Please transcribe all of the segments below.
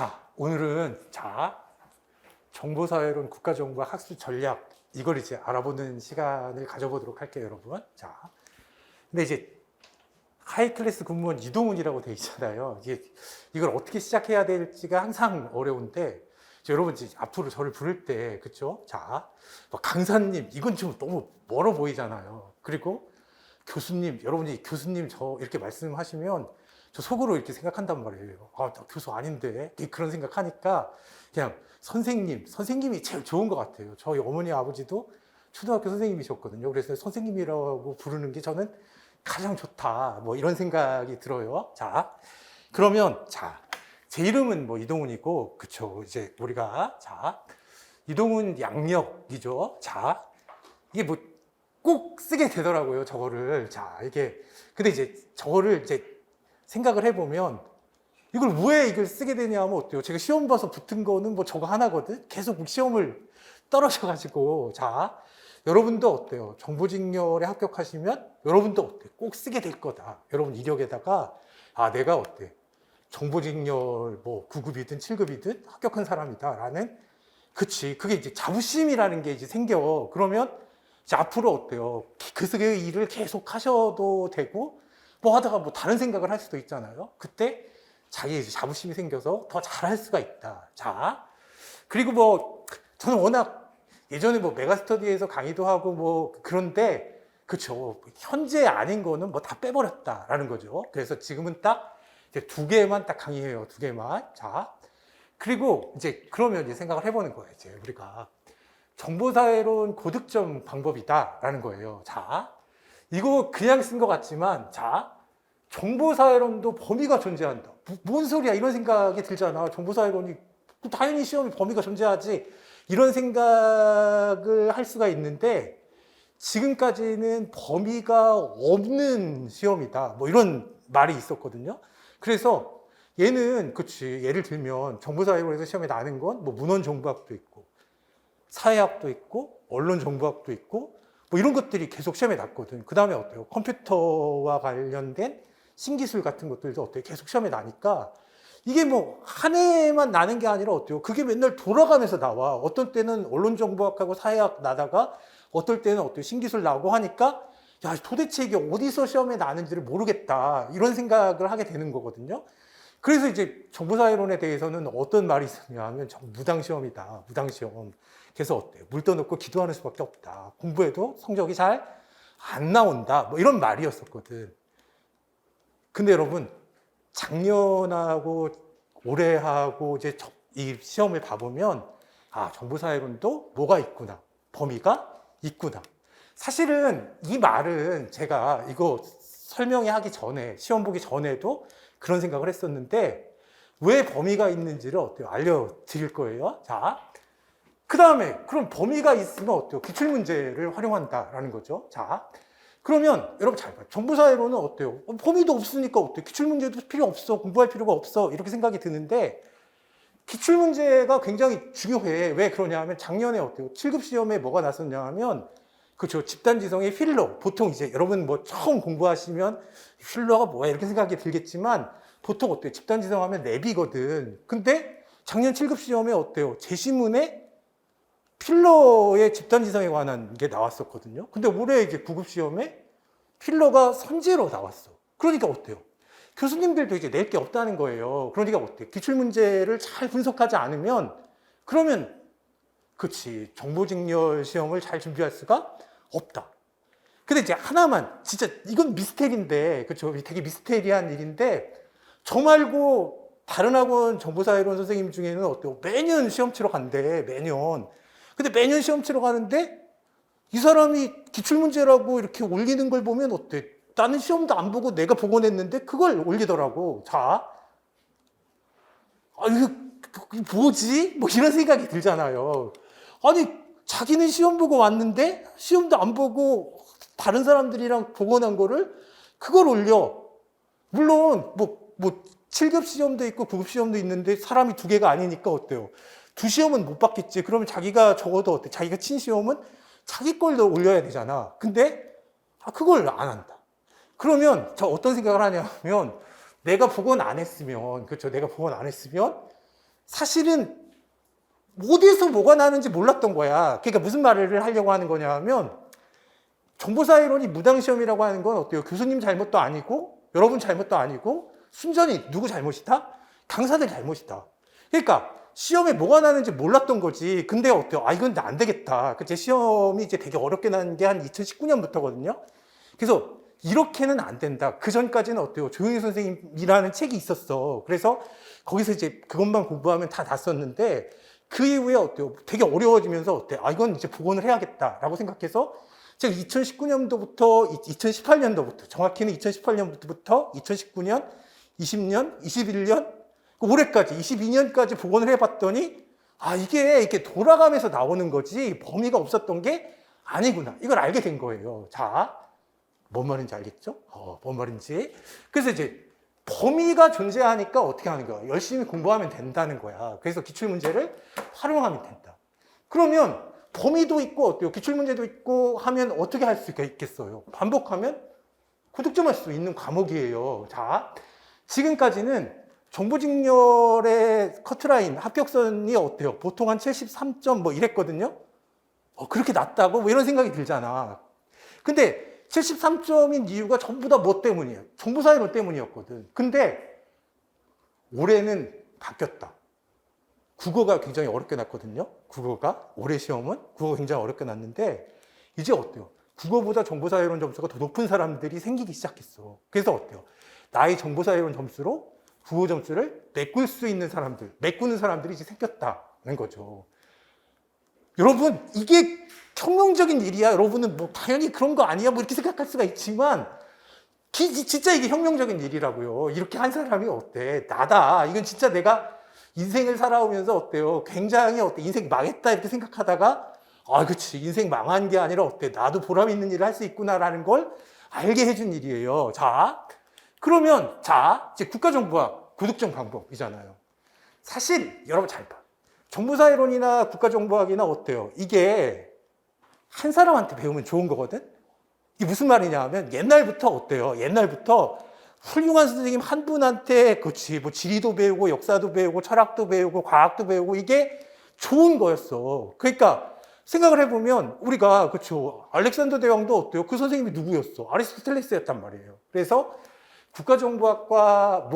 자, 오늘은 정보사회론 국가정보학 학술 전략 이걸 이제 알아보는 시간을 가져보도록 할게요, 여러분. 자, 근데 이제 하이클래스 공무원 이동훈이라고 돼 있잖아요. 이걸 어떻게 시작해야 될지가 항상 어려운데, 여러분 이제 앞으로 저를 부를 때, 그쵸? 자, 강사님, 이건 좀 너무 멀어 보이잖아요. 그리고 교수님, 여러분이 교수님 저 이렇게 말씀하시면 저 속으로 이렇게 생각한단 말이에요. 아, 나 교수 아닌데. 그런 생각하니까 그냥 선생님이 제일 좋은 것 같아요. 저희 어머니 아버지도 초등학교 선생님이셨거든요. 그래서 선생님이라고 부르는 게 저는 가장 좋다. 뭐 이런 생각이 들어요. 자, 그러면 제 이름은 뭐 이동훈이고, 그쵸. 이제 우리가 이동훈 양력이죠. 자, 이게 뭐 꼭 쓰게 되더라고요. 저거를. 근데 이제 저거를 이제 생각을 해보면 이걸 왜 이걸 쓰게 되냐면 어때요? 제가 시험 봐서 붙은 거는 뭐 저거 하나거든? 계속 시험을 떨어져가지고. 여러분도 어때요? 정보직렬에 합격하시면 여러분도 어때요? 꼭 쓰게 될 거다. 여러분 이력에다가 내가 어때? 정보직렬 뭐 9급이든 7급이든 합격한 사람이다 라는, 그치, 그게 이제 자부심이라는 게 이제 생겨. 그러면 이제 앞으로 어때요? 그 일을 계속 하셔도 되고 뭐 하다가 뭐 다른 생각을 할 수도 있잖아요. 그때 자기의 자부심이 생겨서 더 잘할 수가 있다. 그리고 뭐 저는 워낙 예전에 뭐 메가스터디에서 강의도 하고 뭐 그런데, 그쵸, 현재 아닌 거는 뭐 다 빼버렸다라는 거죠. 그래서 지금은 딱 이제 2개만 딱 강의해요. 2개만. 그리고 이제 그러면 이제 생각을 해보는 거예요. 이제 우리가 정보사회론 고득점 방법이다라는 거예요. 이거 그냥 쓴 것 같지만, 정보사회론도 범위가 존재한다. 뭔 소리야? 이런 생각이 들잖아. 정보사회론이 당연히 시험에 범위가 존재하지. 이런 생각을 할 수가 있는데, 지금까지는 범위가 없는 시험이다. 뭐 이런 말이 있었거든요. 그래서 얘는, 그치, 예를 들면 정보사회론에서 시험에 나는 건 뭐 문헌정보학도 있고, 사회학도 있고, 언론정보학도 있고, 뭐 이런 것들이 계속 시험에 났거든. 그 다음에 어때요? 컴퓨터와 관련된 신기술 같은 것들도 어때요? 계속 시험에 나니까 이게 뭐 한 해만 나는 게 아니라 어때요? 그게 맨날 돌아가면서 나와. 어떤 때는 언론정보학하고 사회학 나다가 어떨 때는 어때요? 신기술 나오고 하니까 야, 도대체 이게 어디서 시험에 나는지를 모르겠다. 이런 생각을 하게 되는 거거든요. 그래서 이제 정보사회론에 대해서는 어떤 말이 있었냐 하면 무당시험이다. 무당시험. 그래서 어때요? 물 떠놓고 기도하는 수밖에 없다. 공부해도 성적이 잘 안 나온다. 뭐 이런 말이었었거든. 근데 여러분, 작년하고 올해하고 이제 이 시험을 봐보면 정보사회론도 뭐가 있구나. 범위가 있구나. 사실은 이 말은 제가 이거 설명하기 전에, 시험 보기 전에도 그런 생각을 했었는데, 왜 범위가 있는지를 어때요? 알려드릴 거예요. 그 다음에 그럼 범위가 있으면 어때요? 기출문제를 활용한다라는 거죠. 그러면 여러분 잘 봐요. 정보사회론은 어때요? 범위도 없으니까 어때요? 기출문제도 필요 없어. 공부할 필요가 없어. 이렇게 생각이 드는데, 기출문제가 굉장히 중요해. 왜 그러냐 하면 작년에 어때요? 7급 시험에 뭐가 났었냐 하면, 그렇죠, 집단지성의 필러. 보통 이제 여러분 뭐 처음 공부하시면 필러가 뭐야 이렇게 생각이 들겠지만, 보통 어때요? 집단지성 하면 랩이거든. 근데 작년 7급 시험에 어때요? 제시문에 필러의 집단지성에 관한 게 나왔었거든요. 근데 올해 이제 9급 시험에 필러가 선제로 나왔어. 그러니까 어때요? 교수님들도 이제 낼 게 없다는 거예요. 그러니까 어때요? 기출문제를 잘 분석하지 않으면, 그러면, 그치, 정보직렬 시험을 잘 준비할 수가 없다. 근데 이제 하나만, 진짜 이건 미스테리인데, 그쵸? 되게 미스테리한 일인데, 저 말고 다른 학원 정보사회론 선생님 중에는 어때요? 매년 시험 치러 간대, 매년. 근데 매년 시험 치러 가는데 이 사람이 기출문제라고 이렇게 올리는 걸 보면 어때? 나는 시험도 안 보고 내가 보고 냈는데 그걸 올리더라고. 이거 뭐지? 뭐 이런 생각이 들잖아요. 아니, 자기는 시험 보고 왔는데 시험도 안 보고 다른 사람들이랑 보고 난 거를 그걸 올려. 물론 뭐 7급 시험도 있고 9급 시험도 있는데 사람이 2개가 아니니까 어때요? 2시험은 못 받겠지. 그러면 자기가 적어도 어때? 자기가 친 시험은 자기 걸도 올려야 되잖아. 근데 그걸 안 한다. 그러면 저 어떤 생각을 하냐면, 내가 복원 안 했으면, 그렇죠? 내가 복원 안 했으면 사실은 어디서 뭐가 나는지 몰랐던 거야. 그러니까 무슨 말을 하려고 하는 거냐 하면 정보사회론이 무당시험이라고 하는 건 어때요? 교수님 잘못도 아니고 여러분 잘못도 아니고 순전히 누구 잘못이다? 강사들 잘못이다. 그러니까 시험에 뭐가 나는지 몰랐던 거지. 근데 어때요? 아, 이건 안 되겠다. 제 시험이 이제 되게 어렵게 나는 게 한 2019년부터거든요. 그래서 이렇게는 안 된다. 그 전까지는 어때요? 조용희 선생님이라는 책이 있었어. 그래서 거기서 이제 그것만 공부하면 다 났었는데 그 이후에 어때요? 되게 어려워지면서 어때? 아, 이건 이제 복원을 해야겠다라고 생각해서 제가 2019년도부터 2018년도부터 정확히는 2018년부터 2019년, 20년, 21년 올해까지 22년까지 복원을 해봤더니 아, 이게 돌아가면서 나오는 거지 범위가 없었던 게 아니구나. 이걸 알게 된 거예요. 자, 뭔 말인지 알겠죠? 뭔 말인지. 그래서 이제 범위가 존재하니까 어떻게 하는 거야? 열심히 공부하면 된다는 거야. 그래서 기출문제를 활용하면 된다. 그러면 범위도 있고 어때요? 기출문제도 있고 하면 어떻게 할 수 있겠어요? 반복하면 고득점할 수 있는 과목이에요. 자, 지금까지는 정보직렬의 커트라인 합격선이 어때요? 보통 한 73점 뭐 이랬거든요. 그렇게 낮다고? 뭐 이런 생각이 들잖아. 근데 73점인 이유가 전부 다 뭐 때문이에요? 정보사회론 때문이었거든. 근데 올해는 바뀌었다. 국어가 굉장히 어렵게 났거든요. 국어가 올해 시험은 국어가 굉장히 어렵게 났는데 이제 어때요? 국어보다 정보사회론 점수가 더 높은 사람들이 생기기 시작했어. 그래서 어때요? 나의 정보사회론 점수로 국어 점수를 메꿀 수 있는 사람들, 메꾸는 사람들이 이제 생겼다는 거죠. 여러분, 이게 혁명적인 일이야. 여러분은 뭐 당연히 그런 거 아니야. 뭐 이렇게 생각할 수가 있지만 진짜 이게 혁명적인 일이라고요. 이렇게 한 사람이 어때? 나다. 이건 진짜 내가 인생을 살아오면서 어때요? 굉장히 어때? 인생 망했다 이렇게 생각하다가 아, 그치. 인생 망한 게 아니라 어때? 나도 보람 있는 일을 할 수 있구나라는 걸 알게 해준 일이에요. 자, 그러면 자, 이제 국가정보학 고득점 방법이잖아요. 사실 여러분 잘 봐. 정보사회론이나 국가정보학이나 어때요? 이게 한 사람한테 배우면 좋은 거거든? 이게 무슨 말이냐 하면 옛날부터 어때요? 옛날부터 훌륭한 선생님 한 분한테 그렇지 뭐 지리도 배우고 역사도 배우고 철학도 배우고 과학도 배우고 이게 좋은 거였어. 그러니까 생각을 해보면 우리가 그렇죠. 알렉산더 대왕도 어때요? 그 선생님이 누구였어? 아리스토텔레스였단 말이에요. 그래서 국가정보학과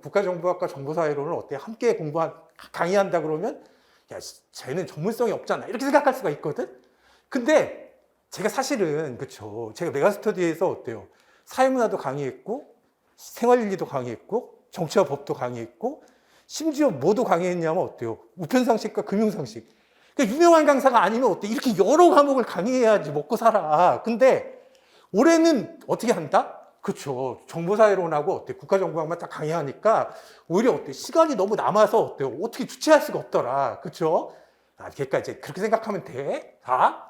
국가정보학과 정보사회론을 어때요? 함께 강의한다 그러면 야, 쟤는 전문성이 없잖아. 이렇게 생각할 수가 있거든? 근데 제가 사실은, 그쵸. 제가 메가스터디에서 어때요? 사회문화도 강의했고, 생활윤리도 강의했고, 정치와 법도 강의했고, 심지어 뭐도 강의했냐면 어때요? 우편상식과 금융상식. 그러니까 유명한 강사가 아니면 어때? 이렇게 여러 과목을 강의해야지 먹고 살아. 근데 올해는 어떻게 한다? 그쵸. 정보사회론하고 어때? 국가정보학만 딱 강의하니까 오히려 어때? 시간이 너무 남아서 어때요? 어떻게 주체할 수가 없더라. 그쵸? 그러니까 이제 그렇게 생각하면 돼. 자.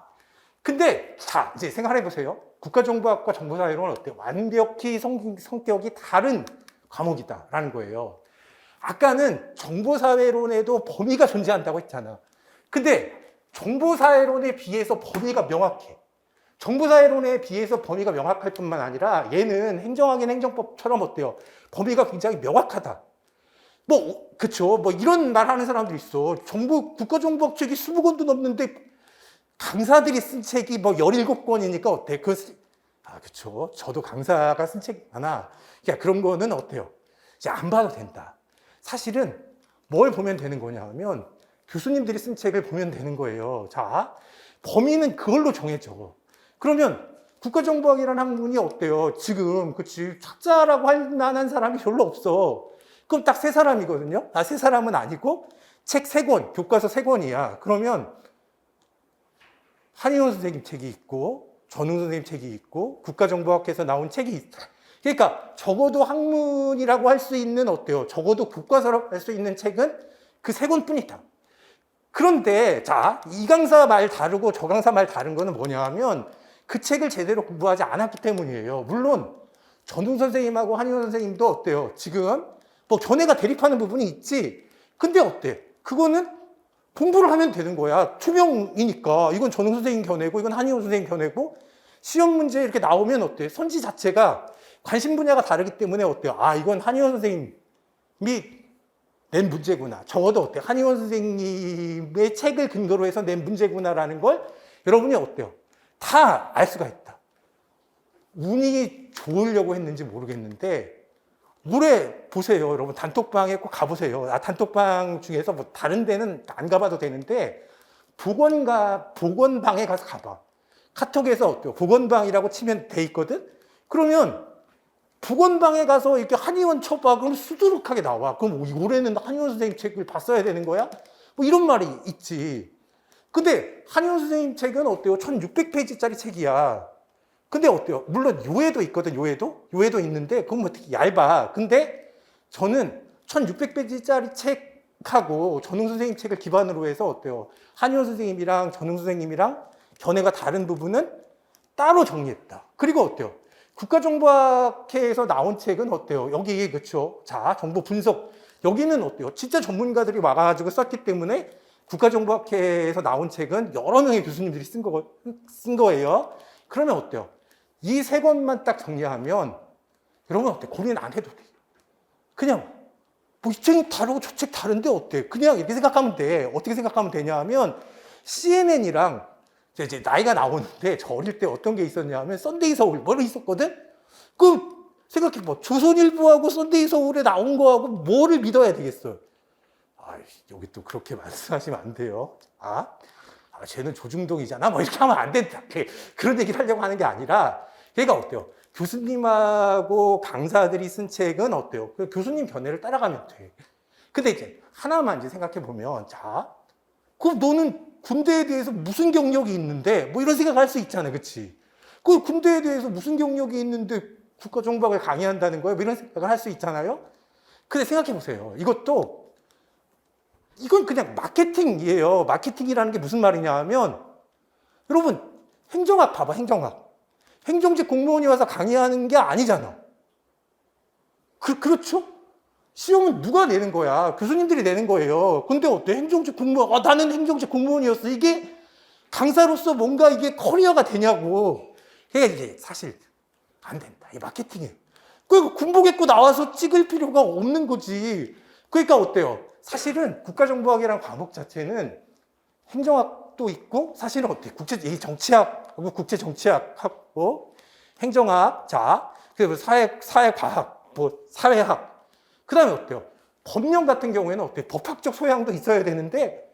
근데 자, 이제 생각해 보세요. 국가정보학과 정보사회론은 어때요? 완벽히 성격이 다른 과목이다라는 거예요. 아까는 정보사회론에도 범위가 존재한다고 했잖아. 근데 정보사회론에 비해서 범위가 명확해. 정보사회론에 비해서 범위가 명확할 뿐만 아니라 얘는 행정학인 행정법처럼 어때요? 범위가 굉장히 명확하다. 그쵸. 이런 말 하는 사람들 있어. 국가정보학 책이 20권도 넘는데 강사들이 쓴 책이 17권이니까 어때? 그쵸. 저도 강사가 쓴 책이 많아. 그러니까 그런 거는 어때요? 이제 안 봐도 된다. 사실은 뭘 보면 되는 거냐 하면 교수님들이 쓴 책을 보면 되는 거예요. 자, 범위는 그걸로 정해져. 그러면 국가정보학이라는 학문이 어때요? 지금, 그치. 학자라고 할 만한 사람이 별로 없어. 그럼 딱 3사람이거든요? 3사람은 아니고 책 3권, 교과서 3권이야. 그러면 한의원 선생님 책이 있고 전웅 선생님 책이 있고 국가정보학회에서 나온 책이 있어. 그러니까 적어도 학문이라고 할 수 있는 어때요? 적어도 교과서라고 할 수 있는 책은 그 3권뿐이다. 그런데 자, 이 강사 말 다르고 저 강사 말 다른 거는 뭐냐 하면 그 책을 제대로 공부하지 않았기 때문이에요. 물론 전웅 선생님하고 한의원 선생님도 어때요? 지금 견해가 대립하는 부분이 있지. 근데 어때? 그거는 공부를 하면 되는 거야. 투명이니까. 이건 전웅 선생님 견해고, 이건 한의원 선생님 견해고, 시험 문제 이렇게 나오면 어때? 선지 자체가 관심 분야가 다르기 때문에 어때요? 이건 한의원 선생님이 낸 문제구나. 적어도 어때요? 한의원 선생님의 책을 근거로 해서 낸 문제구나라는 걸 여러분이 어때요? 다 알 수가 있다. 운이 좋으려고 했는지 모르겠는데 올해 보세요. 여러분 단톡방에 꼭 가보세요. 단톡방 중에서 뭐 다른 데는 안 가봐도 되는데 보건방에 가서 가봐. 카톡에서 어때요? 보건방이라고 치면 돼 있거든? 그러면 보건방에 가서 이렇게 한의원 쳐봐. 그럼 수두룩하게 나와. 그럼 올해는 한의원 선생님 책을 봤어야 되는 거야? 뭐 이런 말이 있지. 근데 한의원 선생님 책은 어때요? 1600페이지짜리 책이야. 근데 어때요? 물론 요해도 있거든, 요해도? 요해도 있는데 그건 뭐 되게 얇아. 근데 저는 1600페이지짜리 책하고 전웅 선생님 책을 기반으로 해서 어때요? 한의원 선생님이랑 전웅 선생님이랑 견해가 다른 부분은 따로 정리했다. 그리고 어때요? 국가정보학회에서 나온 책은 어때요? 여기 그렇죠? 자, 정보 분석. 여기는 어때요? 진짜 전문가들이 와가지고 썼기 때문에 국가정보학회에서 나온 책은 여러 명의 교수님들이 쓴 거예요. 그러면 어때요? 이 세 권만 딱 정리하면 여러분 어때? 고민 안 해도 돼. 그냥 뭐 이 책 다르고 저 책 다른데 어때? 그냥 이렇게 생각하면 돼. 어떻게 생각하면 되냐 하면 CNN이랑 이제 나이가 나오는데 저 어릴 때 어떤 게 있었냐 하면 썬데이 서울 뭐를 있었거든? 그럼 생각해봐. 조선일보하고 썬데이 서울에 나온 거하고 뭐를 믿어야 되겠어요? 여기 또 그렇게 말씀하시면 안 돼요. 쟤는 조중동이잖아. 뭐 이렇게 하면 안 된다. 그런 얘기를 하려고 하는 게 아니라 걔가 어때요? 교수님하고 강사들이 쓴 책은 어때요? 교수님 견해를 따라가면 돼. 근데 이제 하나만 이제 생각해 보면 자, 그럼 너는 군대에 대해서 무슨 경력이 있는데 뭐 이런 생각할 수 있잖아, 그렇지? 그 군대에 대해서 무슨 경력이 있는데 국가정보학을 강의한다는 거야? 뭐 이런 생각을 할 수 있잖아요. 근데 생각해 보세요. 이건 그냥 마케팅이에요. 마케팅이라는 게 무슨 말이냐 하면 여러분 행정학 봐봐, 행정학. 행정직 공무원이 와서 강의하는 게 아니잖아. 그렇죠? 시험은 누가 내는 거야? 교수님들이 내는 거예요. 근데 어때? 행정직 공무원, 나는 행정직 공무원이었어. 이게 강사로서 뭔가 이게 커리어가 되냐고. 그러니까 이게 사실 안 된다. 이게 마케팅이에요. 그러니까 군복 입고 나와서 찍을 필요가 없는 거지. 그러니까 어때요? 사실은 국가정보학이라는 과목 자체는 행정학도 있고 사실은 어때요? 정치학하고 국제정치학하고 행정학, 자, 그리고 사회과학, 뭐 사회학. 그 다음에 어때요? 법령 같은 경우에는 어때요? 법학적 소양도 있어야 되는데,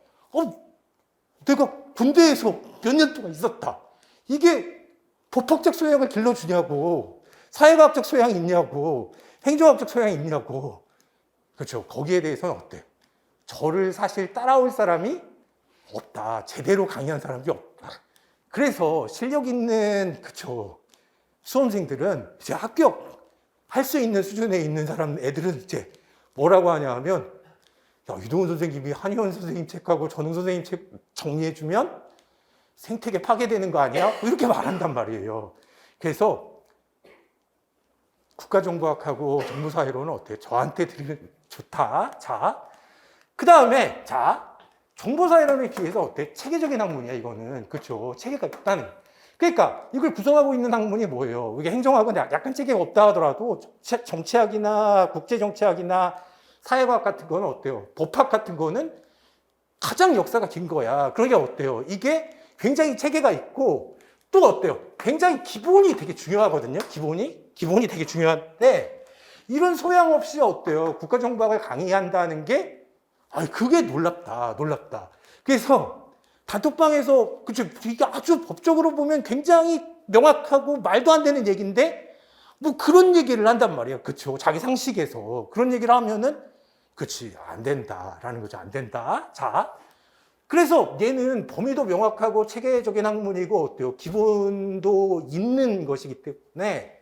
내가 군대에서 몇 년 동안 있었다. 이게 법학적 소양을 길러주냐고, 사회과학적 소양이 있냐고, 행정학적 소양이 있냐고. 그렇죠. 거기에 대해서는 어때요? 저를 사실 따라올 사람이 없다. 제대로 강의한 사람이 없다. 그래서 실력 있는, 그쵸. 수험생들은 이제 합격할 수 있는 수준에 있는 애들은 이제 뭐라고 하냐 하면, 야, 유동훈 선생님이 한의원 선생님 책하고 전웅 선생님 책 정리해주면 생태계 파괴되는 거 아니야? 이렇게 말한단 말이에요. 그래서 국가정보학하고 정보사회로는 어때요? 저한테 드리는 좋다. 자, 그 다음에 자, 정보사회론에 비해서 어때? 체계적인 학문이야 이거는. 그렇죠? 체계가 있다는. 그러니까 이걸 구성하고 있는 학문이 뭐예요? 이게 행정학은 약간 체계가 없다 하더라도 정치학이나 국제정치학이나 사회과학 같은 거는 어때요? 법학 같은 거는 가장 역사가 긴 거야. 그러니까 어때요? 이게 굉장히 체계가 있고 또 어때요? 굉장히 기본이 되게 중요하거든요. 기본이 되게 중요한데 이런 소양 없이 어때요? 국가정보학을 강의한다는 게 그게 놀랍다. 그래서 단톡방에서 그쵸, 이게 아주 법적으로 보면 굉장히 명확하고 말도 안 되는 얘기인데 뭐 그런 얘기를 한단 말이에요. 그쵸? 자기 상식에서 그런 얘기를 하면은 그치, 안 된다라는 거죠. 안 된다. 자, 그래서 얘는 범위도 명확하고 체계적인 학문이고 어때요? 기본도 있는 것이기 때문에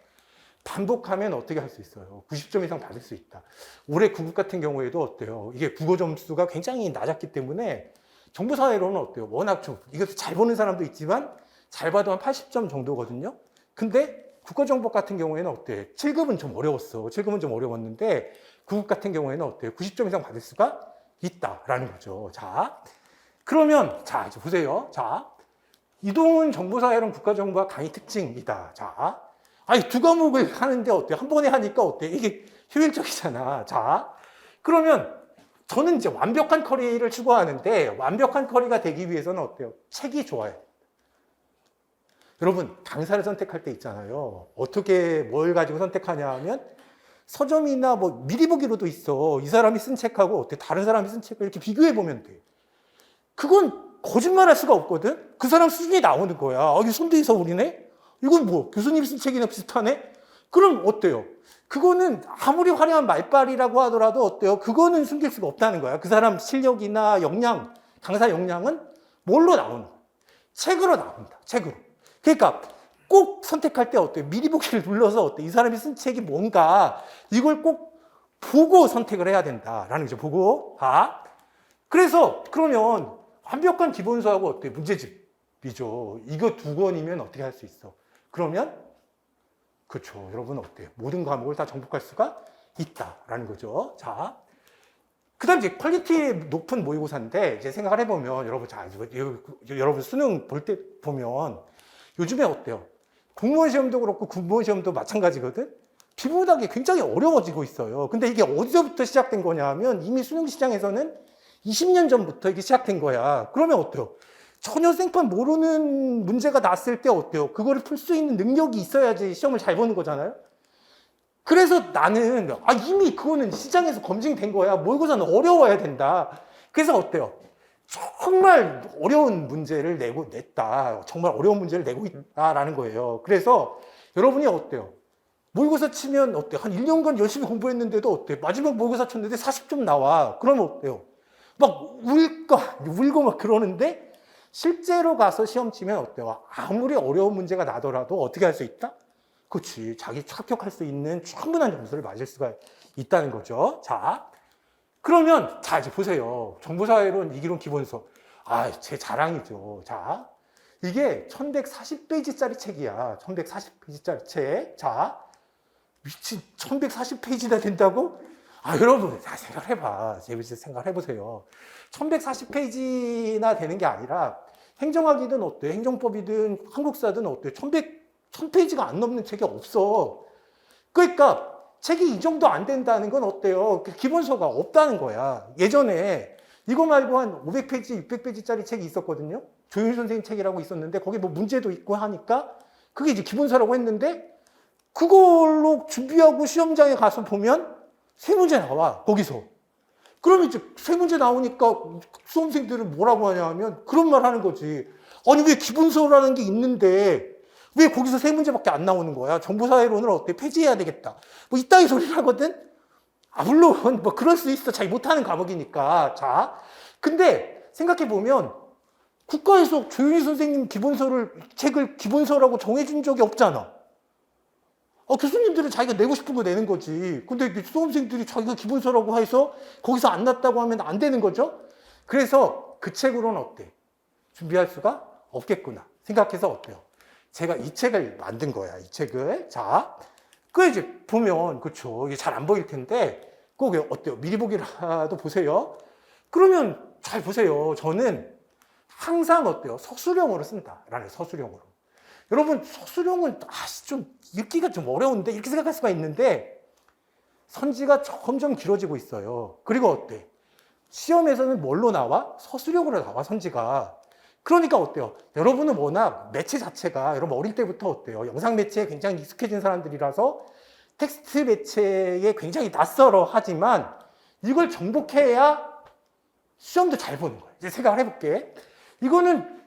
반복하면 어떻게 할 수 있어요? 90점 이상 받을 수 있다. 올해 구급 같은 경우에도 어때요? 이게 국어 점수가 굉장히 낮았기 때문에 정보사회로는 어때요? 워낙 좀 이것도 잘 보는 사람도 있지만 잘 봐도 한 80점 정도거든요. 근데 국어정보 같은 경우에는 어때? 7급은 좀 어려웠어. 7급은 좀 어려웠는데 구급 같은 경우에는 어때요? 90점 이상 받을 수가 있다라는 거죠. 자, 그러면 자 이제 보세요. 자, 이동훈 정보사회론 국가정보학 강의 특징이다. 자, 두 과목을 하는데 어때요? 한 번에 하니까 어때요? 이게 효율적이잖아. 자, 그러면 저는 이제 완벽한 커리를 추구하는데 완벽한 커리가 되기 위해서는 어때요? 책이 좋아요. 여러분 강사를 선택할 때 있잖아요. 어떻게 뭘 가지고 선택하냐 하면 서점이나 뭐 미리 보기로도 있어. 이 사람이 쓴 책하고 어때? 다른 사람이 쓴 책을 이렇게 비교해 보면 돼. 그건 거짓말할 수가 없거든. 그 사람 수준이 나오는 거야. 아, 이게 손대희 서울이네? 이건 뭐 교수님 쓴 책이나 비슷하네? 그럼 어때요? 그거는 아무리 화려한 말빨이라고 하더라도 어때요? 그거는 숨길 수가 없다는 거야. 그 사람 실력이나 역량, 강사 역량은 뭘로 나오는 거야? 책으로 나온다. 책으로. 그러니까 꼭 선택할 때 어때요? 미리 보기를 눌러서 어때요? 이 사람이 쓴 책이 뭔가 이걸 꼭 보고 선택을 해야 된다라는 거죠. 보고. 아. 그래서 그러면 완벽한 기본서하고 어때요? 문제집이죠. 이거 두 권이면 어떻게 할 수 있어? 그러면 그렇죠. 여러분 어때요? 모든 과목을 다 정복할 수가 있다라는 거죠. 자, 그다음 이제 퀄리티 높은 모의고사인데 이제 생각을 해보면 여러분 자, 여러분 수능 볼 때 보면 요즘에 어때요? 공무원 시험도 그렇고 군무원 시험도 마찬가지거든. 비문학이 굉장히 어려워지고 있어요. 근데 이게 어디서부터 시작된 거냐 하면 이미 수능 시장에서는 20년 전부터 이게 시작된 거야. 그러면 어때요? 전혀 생판 모르는 문제가 났을 때 어때요? 그거를 풀 수 있는 능력이 있어야지 시험을 잘 보는 거잖아요. 그래서 나는 이미 그거는 시장에서 검증된 거야. 모의고사는 어려워야 된다. 그래서 어때요? 정말 어려운 문제를 냈다. 정말 어려운 문제를 내고 있다라는 거예요. 그래서 여러분이 어때요? 모의고사 치면 어때요? 한 1년간 열심히 공부했는데도 어때요? 마지막 모의고사 쳤는데 40점 나와. 그러면 어때요? 막 울고 막 그러는데 실제로 가서 시험 치면 어때요? 아무리 어려운 문제가 나더라도 어떻게 할 수 있다? 그렇지. 자기 합격할 수 있는 충분한 점수를 맞을 수가 있다는 거죠. 자, 그러면 자 이제 보세요. 정보사회론, 이기론, 기본서. 제 자랑이죠. 자, 이게 1140페이지짜리 책이야. 1140페이지짜리 책. 자, 미친 1140페이지나 된다고? 여러분, 생각해봐. 재밌게 생각해보세요. 1140페이지나 되는 게 아니라 행정학이든 어때? 행정법이든 한국사든 어때? 1000페이지가 안 넘는 책이 없어. 그러니까 책이 이 정도 안 된다는 건 어때요? 기본서가 없다는 거야. 예전에 이거 말고 한 500페이지, 600페이지짜리 책이 있었거든요. 조윤 선생님 책이라고 있었는데 거기 뭐 문제도 있고 하니까 그게 이제 기본서라고 했는데 그걸로 준비하고 시험장에 가서 보면 세 문제 나와, 거기서. 그러면 이제 세 문제 나오니까 수험생들은 뭐라고 하냐 하면 그런 말 하는 거지. 아니, 왜 기본서라는 게 있는데 왜 거기서 세 문제밖에 안 나오는 거야? 정보사회론을 어때? 폐지해야 되겠다. 뭐 이따위 소리를 하거든? 물론 뭐 그럴 수 있어. 자기 못하는 과목이니까. 자, 근데 생각해보면 국가에서 조윤희 선생님 책을 기본서라고 정해준 적이 없잖아. 교수님들은 자기가 내고 싶은 거 내는 거지. 근데 수험생들이 자기가 기본서라고 해서 거기서 안 났다고 하면 안 되는 거죠? 그래서 그 책으로는 어때? 준비할 수가 없겠구나. 생각해서 어때요? 제가 이 책을 만든 거야, 이 책을. 자, 그 이제 보면, 그쵸. 이게 잘 안 보일 텐데, 꼭 어때요? 미리 보기라도 보세요. 그러면 잘 보세요. 저는 항상 어때요? 서술형으로 쓴다라는 서술형으로. 여러분, 서술형은 좀 읽기가 좀 어려운데 이렇게 생각할 수가 있는데 선지가 점점 길어지고 있어요. 그리고 어때? 시험에서는 뭘로 나와? 서술형으로 나와, 선지가. 그러니까 어때요? 여러분은 워낙 매체 자체가 여러분 어릴 때부터 어때요? 영상 매체에 굉장히 익숙해진 사람들이라서 텍스트 매체에 굉장히 낯설어 하지만 이걸 정복해야 시험도 잘 보는 거예요. 이제 생각을 해볼게. 이거는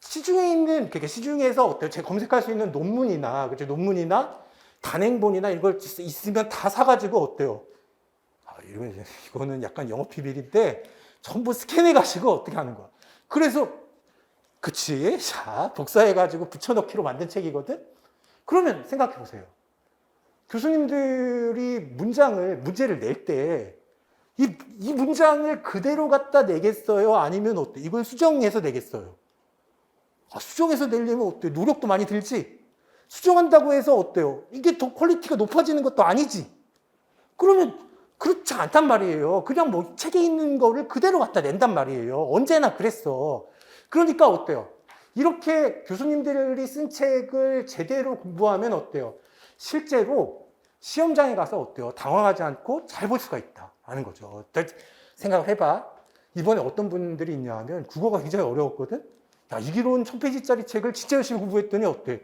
시중에 있는, 그러니까 시중에서 어때요? 제가 검색할 수 있는 논문이나, 그죠? 논문이나 단행본이나 이걸 있으면 다 사가지고 어때요? 이거는 약간 영업비밀인데 전부 스캔해가지고 어떻게 하는 거야? 그래서, 그치? 자, 복사해가지고 붙여넣기로 만든 책이거든? 그러면 생각해보세요. 교수님들이 문제를 낼 때, 이 문장을 그대로 갖다 내겠어요? 아니면 어때? 이걸 수정해서 내겠어요? 수정해서 내려면 어때요? 노력도 많이 들지? 수정한다고 해서 어때요? 이게 더 퀄리티가 높아지는 것도 아니지? 그러면 그렇지 않단 말이에요. 그냥 뭐 책에 있는 거를 그대로 갖다 낸단 말이에요. 언제나 그랬어. 그러니까 어때요? 이렇게 교수님들이 쓴 책을 제대로 공부하면 어때요? 실제로 시험장에 가서 어때요? 당황하지 않고 잘 볼 수가 있다는 거죠. 생각을 해봐. 이번에 어떤 분들이 있냐 하면 국어가 굉장히 어려웠거든? 야, 이기론 1000페이지짜리 책을 진짜 열심히 공부했더니 어때?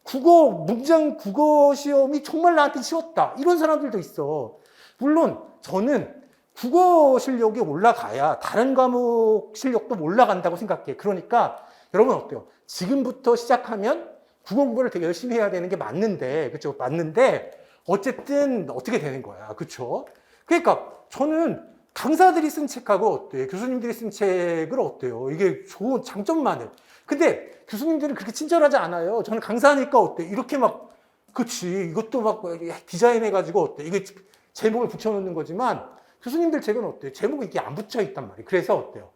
국어 시험이 정말 나한테 쉬웠다. 이런 사람들도 있어. 물론 저는 국어 실력이 올라가야 다른 과목 실력도 올라간다고 생각해. 그러니까 여러분 어때요? 지금부터 시작하면 국어 공부를 되게 열심히 해야 되는 게 맞는데, 그렇죠? 맞는데 어쨌든 어떻게 되는 거야, 그렇죠? 그러니까 저는 강사들이 쓴 책하고 어때요? 교수님들이 쓴 책을 어때요? 이게 좋은 장점만 해. 근데 교수님들은 그렇게 친절하지 않아요. 저는 강사니까 어때? 이렇게 막, 그치. 이것도 막 디자인해가지고 어때? 이게 제목을 붙여놓는 거지만 교수님들 책은 어때요? 제목이 이게 안 붙여 있단 말이에요. 그래서 어때요?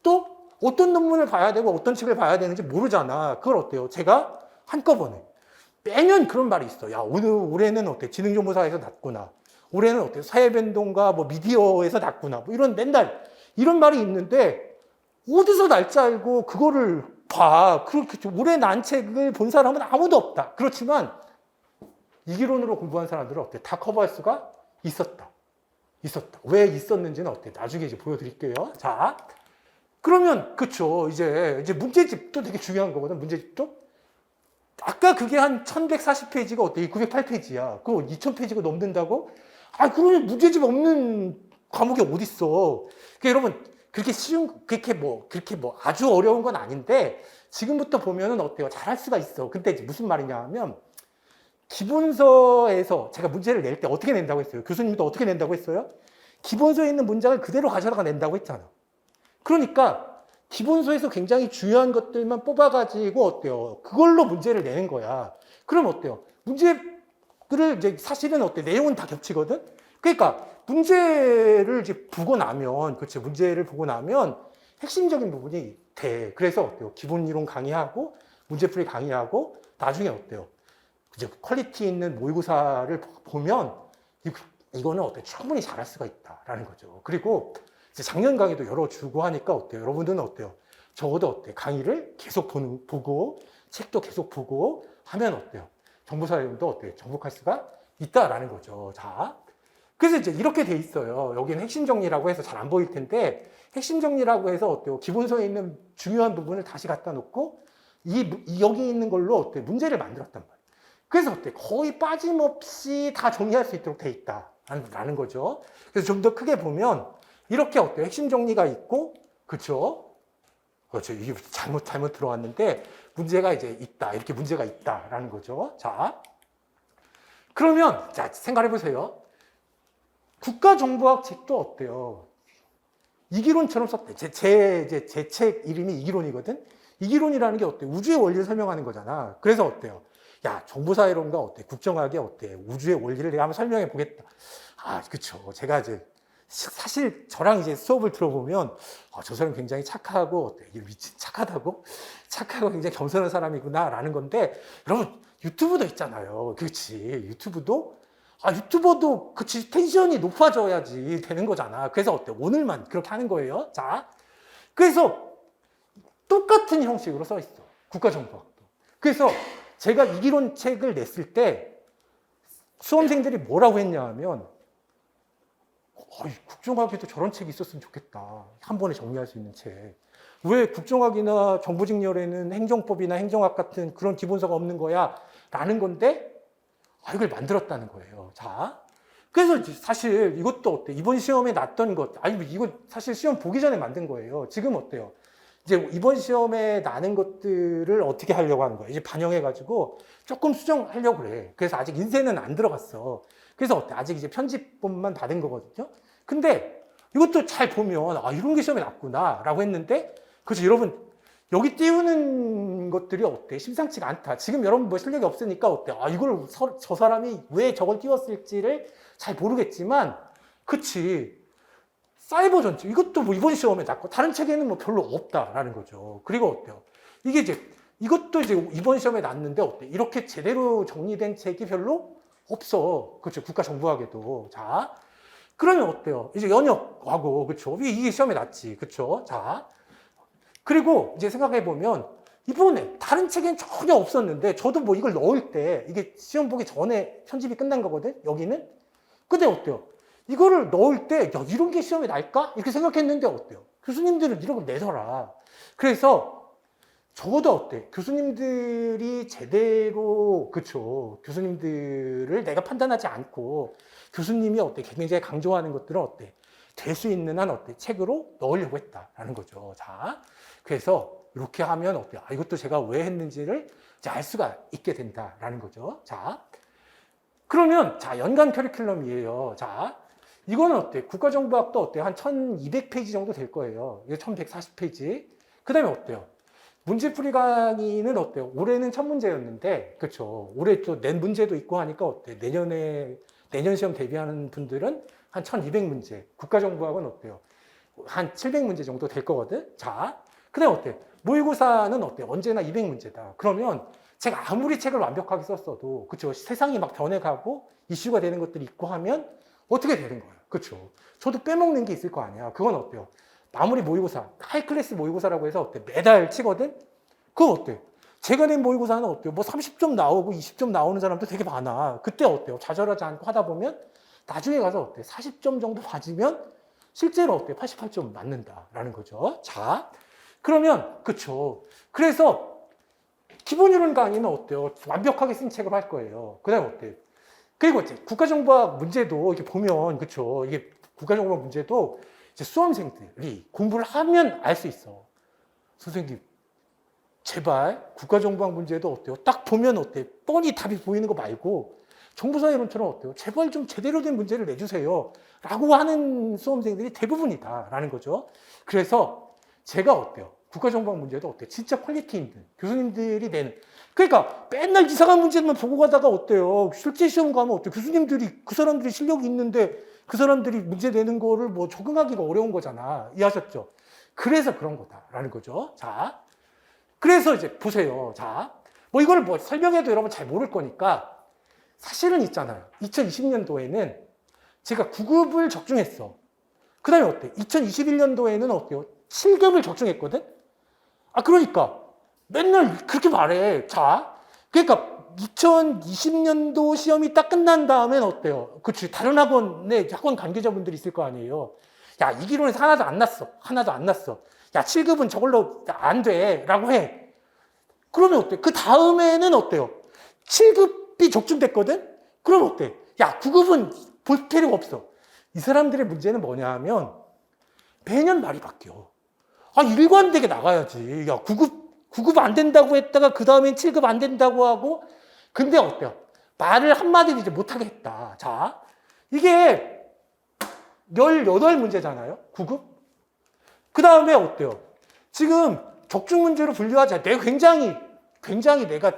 또 어떤 논문을 봐야 되고 어떤 책을 봐야 되는지 모르잖아. 그걸 어때요? 제가 한꺼번에. 매년 그런 말이 있어. 야, 올해는 어때? 지능정보사에서 났구나. 올해는 어때? 사회변동과 뭐 미디어에서 났구나. 뭐 이런 맨날 이런 말이 있는데 어디서 날짜 알고 그거를 봐. 그렇게 올해 난 책을 본 사람은 아무도 없다. 그렇지만 이기론으로 공부한 사람들은 어때? 다 커버할 수가 있었다. 있었다. 왜 있었는지는 어때? 나중에 이제 보여드릴게요. 자, 그러면 그쵸. 이제 문제집도 되게 중요한 거거든. 문제집도. 아까 그게 한 1140페이지가 어때? 908페이지야. 그거 2000페이지가 넘는다고? 아, 그러면 문제집 없는 과목이 어딨어. 그러니까 여러분, 그렇게 뭐 아주 어려운 건 아닌데, 지금부터 보면은 어때요? 잘할 수가 있어. 근데 이제 무슨 말이냐 하면, 기본서에서 제가 문제를 낼 때 어떻게 낸다고 했어요? 교수님도 어떻게 낸다고 했어요? 기본서에 있는 문장을 그대로 가져다가 낸다고 했잖아. 그러니까, 기본서에서 굉장히 중요한 것들만 뽑아가지고 어때요? 그걸로 문제를 내는 거야. 그럼 어때요? 문제를 이제 사실은 어때? 내용은 다 겹치거든? 그러니까 문제를 이제 보고 나면, 그렇지? 문제를 보고 나면 핵심적인 부분이 돼. 그래서 어때요? 기본 이론 강의하고 문제풀이 강의하고 나중에 어때요? 이제 퀄리티 있는 모의고사를 보면 이거는 어때? 충분히 잘할 수가 있다라는 거죠. 그리고 이제 작년 강의도 열어주고 하니까 어때요? 여러분들은 어때요? 적어도 어때요? 강의를 계속 보고, 책도 계속 보고 하면 어때요? 정보사용도 어때요? 정복할 수가 있다라는 거죠. 자. 그래서 이제 이렇게 돼 있어요. 여기는 핵심 정리라고 해서 잘 안 보일 텐데, 핵심 정리라고 해서 어때요? 기본서에 있는 중요한 부분을 다시 갖다 놓고, 여기 있는 걸로 어때요? 문제를 만들었단 말이에요. 그래서 어때요? 거의 빠짐없이 다 정리할 수 있도록 돼 있다라는 거죠. 그래서 좀 더 크게 보면, 이렇게 어때요? 핵심 정리가 있고, 그쵸? 그렇죠. 이게 잘못 들어왔는데, 문제가 이제 있다. 이렇게 문제가 있다라는 거죠. 자. 그러면, 자, 생각해 보세요. 국가정보학 책도 어때요? 이기론처럼 썼대. 제 책 이름이 이기론이거든? 이기론이라는 게 어때요? 우주의 원리를 설명하는 거잖아. 그래서 어때요? 야, 정보사회론가 어때? 국정학이 어때? 우주의 원리를 내가 한번 설명해 보겠다. 아, 그쵸. 제가 이제 사실 저랑 이제 수업을 들어보면 저 사람 굉장히 착하고 어때? 미친 착하다고? 착하고 굉장히 겸손한 사람이구나라는 건데 여러분 유튜브도 있잖아요. 그렇지. 유튜버도 그치 텐션이 높아져야지 되는 거잖아. 그래서 어때? 오늘만 그렇게 하는 거예요. 자, 그래서 똑같은 형식으로 써 있어. 국가정보학도. 그래서 제가 이기론 책을 냈을 때 수험생들이 뭐라고 했냐 하면 국정학에도 저런 책이 있었으면 좋겠다. 한 번에 정리할 수 있는 책. 왜 국정학이나 정보직렬에는 행정법이나 행정학 같은 그런 기본서가 없는 거야? 라는 건데 이걸 만들었다는 거예요. 자, 그래서 사실 이것도 어때? 이번 시험에 났던 것, 이거 사실 시험 보기 전에 만든 거예요. 지금 어때요? 이제 이번 시험에 나는 것들을 어떻게 하려고 하는 거야? 이제 반영해가지고 조금 수정하려고 그래. 그래서 아직 인쇄는 안 들어갔어. 그래서 어때? 아직 이제 편집본만 받은 거거든요. 근데 이것도 잘 보면 이런 게 시험에 났구나 라고 했는데 그렇죠. 여러분 여기 띄우는 것들이 어때? 심상치가 않다. 지금 여러분 뭐 실력이 없으니까 어때? 이걸 저 사람이 왜 저걸 띄웠을지를 잘 모르겠지만 그치. 사이버 전체 이것도 뭐 이번 시험에 났고 다른 책에는 뭐 별로 없다라는 거죠. 그리고 어때요? 이것도 이제 이번 시험에 났는데 어때? 이렇게 제대로 정리된 책이 별로 없어. 그렇죠. 국가정보학에도. 자, 그러면 어때요? 이제 연역하고, 그렇죠. 이게 시험에 났지. 그렇죠. 자, 그리고 이제 생각해 보면 이번에 다른 책엔 전혀 없었는데 저도 뭐 이걸 넣을 때 이게 시험 보기 전에 편집이 끝난 거거든. 여기는. 근데 어때요? 이거를 넣을 때, 야, 이런 게 시험에 날까? 이렇게 생각했는데 어때요? 교수님들은 이런 걸 내서라. 그래서 적어도 어때? 교수님들이 제대로, 그쵸. 교수님들을 내가 판단하지 않고 교수님이 어때? 굉장히 강조하는 것들은 어때? 될 수 있는 한 어때? 책으로 넣으려고 했다라는 거죠. 자, 그래서 이렇게 하면 어때요? 아, 이것도 제가 왜 했는지를 이제 알 수가 있게 된다라는 거죠. 자, 그러면 자, 연간 커리큘럼이에요. 자, 이거는 어때? 국가정보학도 어때요? 한 1200페이지 정도 될 거예요. 이게 1140페이지. 그 다음에 어때요? 문제풀이 강의는 어때요? 올해는 첫 문제였는데, 그쵸. 올해 또 낸 문제도 있고 하니까 어때? 내년 시험 대비하는 분들은 한 1200문제. 국가정보학은 어때요? 한 700문제 정도 될 거거든? 자, 그 다음에 어때? 모의고사는 어때? 언제나 200문제다. 그러면 제가 아무리 책을 완벽하게 썼어도, 그쵸. 세상이 막 변해가고 이슈가 되는 것들이 있고 하면 어떻게 되는 거예요? 그쵸. 저도 빼먹는 게 있을 거 아니야. 그건 어때요? 마무리 모의고사, 하이클래스 모의고사라고 해서 어때? 매달 치거든? 그거 어때? 제가 낸 모의고사는 어때요? 뭐 30점 나오고 20점 나오는 사람도 되게 많아. 그때 어때요? 좌절하지 않고 하다 보면 나중에 가서 어때? 40점 정도 맞으면 실제로 어때? 88점 맞는다라는 거죠. 자, 그러면 그쵸. 그래서 기본 이론 강의는 어때요? 완벽하게 쓴 책으로 할 거예요. 그 다음에 어때요? 그리고 이제 국가정보학 문제도 이렇게 보면, 그쵸. 이게 국가정보학 문제도 이제 수험생들이 공부를 하면 알 수 있어. 선생님, 제발 국가정보학 문제도 어때요? 딱 보면 어때? 뻔히 답이 보이는 거 말고 정보사 이론처럼 어때요? 제발 좀 제대로 된 문제를 내주세요. 라고 하는 수험생들이 대부분이다. 라는 거죠. 그래서 제가 어때요? 국가정보학 문제도 어때요? 진짜 퀄리티 있는 교수님들이 내는. 그러니까 맨날 이상한 문제만 보고 가다가 어때요? 실제 시험 가면 어때요? 교수님들이, 그 사람들이 실력이 있는데 그 사람들이 문제 내는 거를 뭐 적응하기가 어려운 거잖아. 이해하셨죠? 그래서 그런 거다라는 거죠. 자, 그래서 이제 보세요. 자, 뭐 이걸 뭐 설명해도 여러분 잘 모를 거니까 사실은 있잖아요. 2020년도에는 제가 9급을 적중했어. 그 다음에 어때? 2021년도에는 어때요? 7급을 적중했거든? 아, 그러니까 맨날 그렇게 말해. 자, 그러니까 2020년도 시험이 딱 끝난 다음엔 어때요? 그치. 다른 학원에 학원 관계자분들이 있을 거 아니에요. 야, 이 기론에서 하나도 안 났어. 하나도 안 났어. 야, 7급은 저걸로 안 돼. 라고 해. 그러면 어때? 그 다음에는 어때요? 7급이 적중됐거든? 그럼 어때? 야, 9급은 볼 필요가 없어. 이 사람들의 문제는 뭐냐 하면 매년 말이 바뀌어. 아, 일관되게 나가야지. 야, 9급 안 된다고 했다가 그 다음엔 7급 안 된다고 하고 근데 어때요? 말을 한마디도 이제 못하게 했다. 자, 이게 18문제잖아요. 9급? 그 다음에 어때요? 지금 적중 문제로 분류하자. 내가 굉장히 내가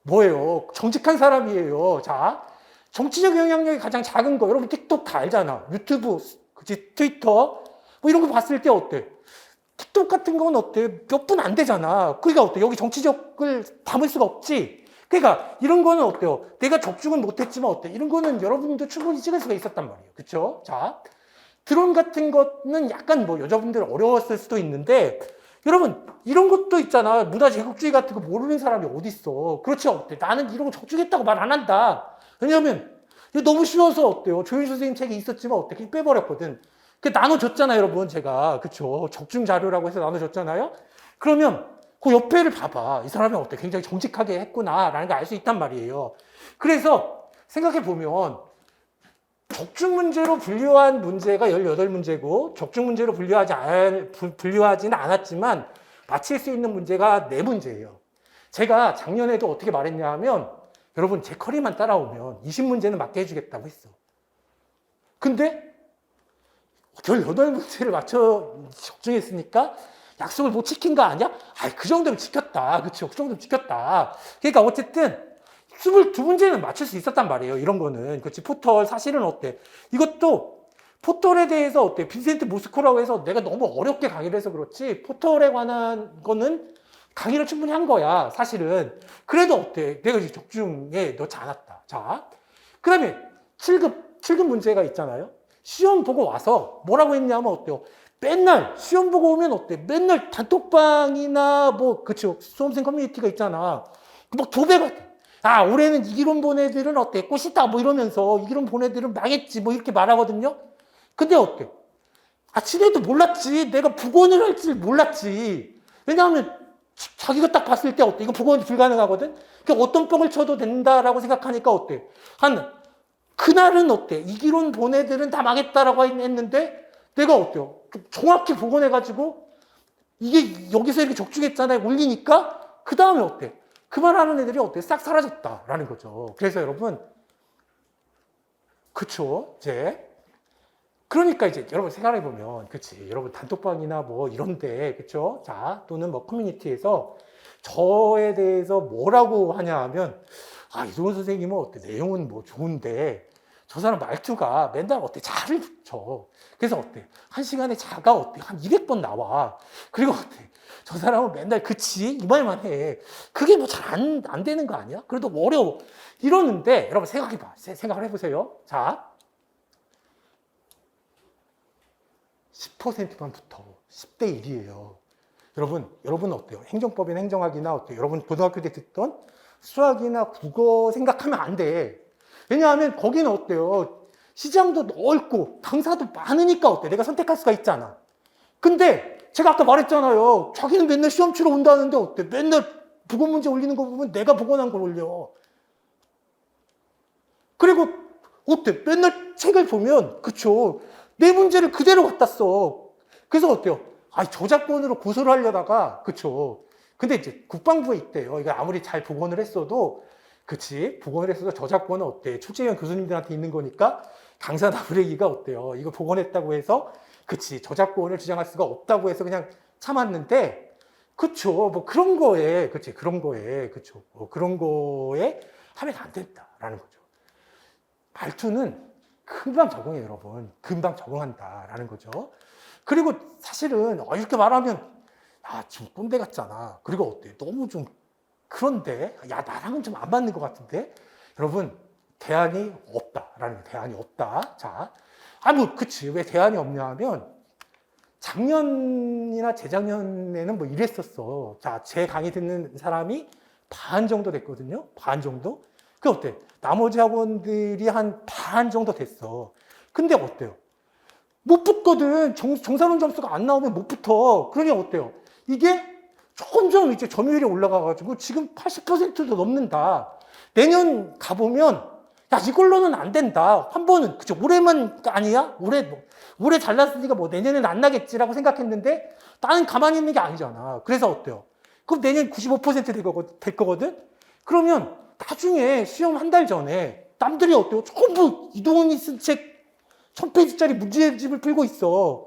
뭐예요? 정직한 사람이에요. 자, 정치적 영향력이 가장 작은 거. 여러분 틱톡 다 알잖아. 유튜브, 그치? 트위터. 뭐 이런 거 봤을 때 어때? 틱톡 같은 건 어때? 몇 분 안 되잖아. 그러니까 어때? 여기 정치적을 담을 수가 없지. 그러니까 이런 거는 어때요? 내가 적중은 못했지만 어때? 이런 거는 여러분도 충분히 찍을 수가 있었단 말이에요. 그쵸? 자, 드론 같은 거는 약간 뭐 여자분들 어려웠을 수도 있는데 여러분 이런 것도 있잖아. 문화 제국주의 같은 거 모르는 사람이 어디 있어? 그렇지 어때? 나는 이런 거 적중했다고 말 안 한다. 왜냐하면 이거 너무 쉬워서 어때요? 조윤 선생님 책이 있었지만 어때? 그냥 빼버렸거든. 그 나눠줬잖아요, 여러분 제가. 그쵸? 적중 자료라고 해서 나눠줬잖아요. 그러면 그 옆에를 봐봐. 이 사람이 어때? 굉장히 정직하게 했구나라는 걸 알 수 있단 말이에요. 그래서 생각해 보면 적중 문제로 분류한 문제가 18문제고 적중 문제로 분류하지는 않았지만 맞힐 수 있는 문제가 4문제예요. 제가 작년에도 어떻게 말했냐 하면 여러분 제 커리만 따라오면 20문제는 맞게 해주겠다고 했어. 근데 18문제를 맞춰 적중했으니까 약속을 못 지킨 거 아니야? 아이, 그 정도면 지켰다. 그쵸? 그 정도면 지켰다. 그러니까 어쨌든 22문제는 맞출 수 있었단 말이에요. 이런 거는. 그렇지. 포털 사실은 어때? 이것도 포털에 대해서 어때? 빈센트 모스코라고 해서 내가 너무 어렵게 강의를 해서 그렇지. 포털에 관한 거는 강의를 충분히 한 거야. 사실은. 그래도 어때? 내가 이제 적중에 넣지 않았다. 자. 그 다음에 7급 문제가 있잖아요. 시험 보고 와서 뭐라고 했냐면 어때요? 맨날 시험 보고 오면 어때? 맨날 단톡방이나 뭐, 그쵸. 수험생 커뮤니티가 있잖아. 막 도배 같아. 아, 올해는 이기론 본 애들은 어때? 꽃이다. 뭐 이러면서 이기론 본 애들은 망했지. 뭐 이렇게 말하거든요. 근데 어때? 아, 지네도 몰랐지. 내가 복원을 할 줄 몰랐지. 왜냐하면 자기가 딱 봤을 때 어때? 이거 복원이 불가능하거든? 그러니까 어떤 뻥을 쳐도 된다라고 생각하니까 어때? 그날은 어때? 이기론 본 애들은 다 망했다라고 했는데 내가 어때요? 정확히 복원해가지고 이게 여기서 이렇게 적중했잖아요. 올리니까 그 다음에 어때? 그 말하는 애들이 어때? 싹 사라졌다라는 거죠. 그래서 여러분, 그쵸? 이제 그러니까 이제 여러분 생각해 보면, 그치? 여러분 단톡방이나 뭐 이런데, 그쵸? 자, 또는 뭐 커뮤니티에서 저에 대해서 뭐라고 하냐 하면, 아, 이동훈 선생님은 어때? 내용은 뭐 좋은데, 저 사람 말투가 맨날 어때? 잘을 붙여. 그래서 어때? 한 시간에 자가 어때? 한 200번 나와. 그리고 어때? 저 사람은 맨날 그치? 이 말만 해. 그게 뭐 잘 안 되는 거 아니야? 그래도 뭐 어려워. 이러는데, 여러분 생각해봐. 생각을 해보세요. 자, 10%만 붙어. 10대 1이에요. 여러분 어때요? 행정법이나 행정학이나 어때요? 여러분 고등학교 때 듣던 수학이나 국어 생각하면 안 돼. 왜냐하면 거기는 어때요? 시장도 넓고 당사도 많으니까 어때? 내가 선택할 수가 있잖아. 근데 제가 아까 말했잖아요. 자기는 맨날 시험 치러 온다는데 어때? 맨날 국어 문제 올리는 거 보면 내가 복원한 걸 올려. 그리고 어때? 맨날 책을 보면 그쵸? 내 문제를 그대로 갖다 써. 그래서 어때요? 아, 저작권으로 고소를 하려다가 그쵸? 근데 이제 국방부에 있대요. 이거 아무리 잘 복원을 했어도 그치? 복원을 했어도 저작권은 어때? 출제위원 교수님들한테 있는 거니까 강사 나부레기가 어때요? 이거 복원했다고 해서 그치? 저작권을 주장할 수가 없다고 해서 그냥 참았는데 그쵸? 뭐 그런 거에 그치? 그런 거에 그쵸? 뭐 그런 거에 하면 안 된다라는 거죠. 말투는 금방 적응해요, 여러분. 금방 적응한다라는 거죠. 그리고 사실은 이렇게 말하면 좀 꼰대 같잖아. 그리고 어때? 너무 좀 그런데 야, 나랑은 좀 안 맞는 것 같은데? 여러분, 대안이 없다라는 거예요. 대안이 없다. 자, 뭐 그치. 왜 대안이 없냐 하면 작년이나 재작년에는 뭐 이랬었어. 자, 제 강의 듣는 사람이 반 정도 됐거든요. 반 정도. 그 어때? 나머지 학원들이 한 반 정도 됐어. 근데 어때요? 못 붙거든. 정사론 점수가 안 나오면 못 붙어. 그러니 어때요? 이게 점점 이제 점유율이 올라가가지고 지금 80%도 넘는다. 내년 가보면 야, 이걸로는 안 된다. 한 번은, 그쵸? 올해만 아니야? 올해 잘 났으니까 뭐 내년에는 안 나겠지라고 생각했는데 나는 가만히 있는 게 아니잖아. 그래서 어때요? 그럼 내년 95% 될 거거든? 그러면 나중에 시험 한 달 전에 남들이 어때요? 전부 이동훈이 쓴 책 1000페이지짜리 문제집을 풀고 있어.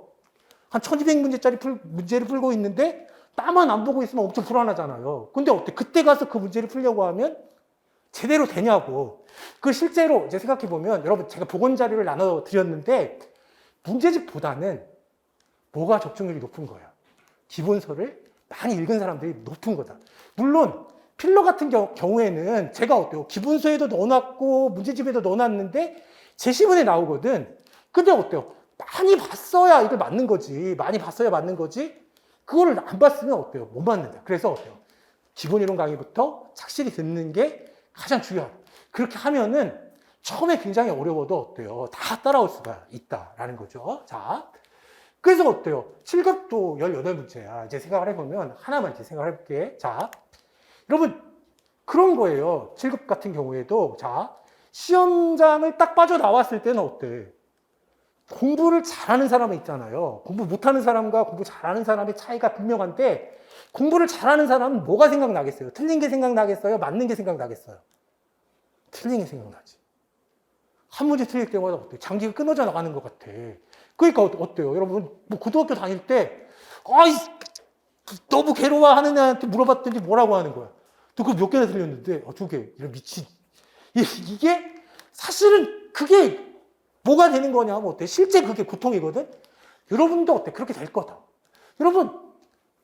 한 1200문제짜리 문제를 풀고 있는데 나만 안 보고 있으면 엄청 불안하잖아요. 근데 어때? 그때 가서 그 문제를 풀려고 하면 제대로 되냐고. 그 실제로 이제 생각해보면 여러분 제가 복원 자료를 나눠드렸는데 문제집보다는 뭐가 적중률이 높은 거야? 기본서를 많이 읽은 사람들이 높은 거다. 물론 필러 같은 경우에는 제가 어때요? 기본서에도 넣어놨고 문제집에도 넣어놨는데 제시문에 나오거든. 근데 어때요? 많이 봤어야 이걸 맞는 거지. 많이 봤어야 맞는 거지. 그거를 안 봤으면 어때요? 못 맞는다. 그래서 어때요? 기본 이론 강의부터 착실히 듣는 게 가장 중요하다. 그렇게 하면은 처음에 굉장히 어려워도 어때요? 다 따라올 수가 있다라는 거죠. 자, 그래서 어때요? 7급도 18문제야. 이제 생각을 해보면 하나만 이제 생각을 해볼게. 자, 여러분 그런 거예요. 7급 같은 경우에도 자, 시험장을 딱 빠져나왔을 때는 어때? 공부를 잘하는 사람은 있잖아요. 공부 못하는 사람과 공부 잘하는 사람의 차이가 분명한데 공부를 잘하는 사람은 뭐가 생각나겠어요? 틀린 게 생각나겠어요? 맞는 게 생각나겠어요? 틀린 게 생각나지. 한 문제 틀릴 때마다 어때요? 장기가 끊어져 나가는 것 같아. 그러니까 어때요? 여러분 뭐 고등학교 다닐 때 너무 괴로워하는 애한테 물어봤더니 뭐라고 하는 거야? 너 그거 몇 개나 틀렸는데? 2개. 이런 미친. 이게 사실은 그게 뭐가 되는 거냐면 어때? 실제 그게 고통이거든? 여러분도 어때? 그렇게 될 거다. 여러분,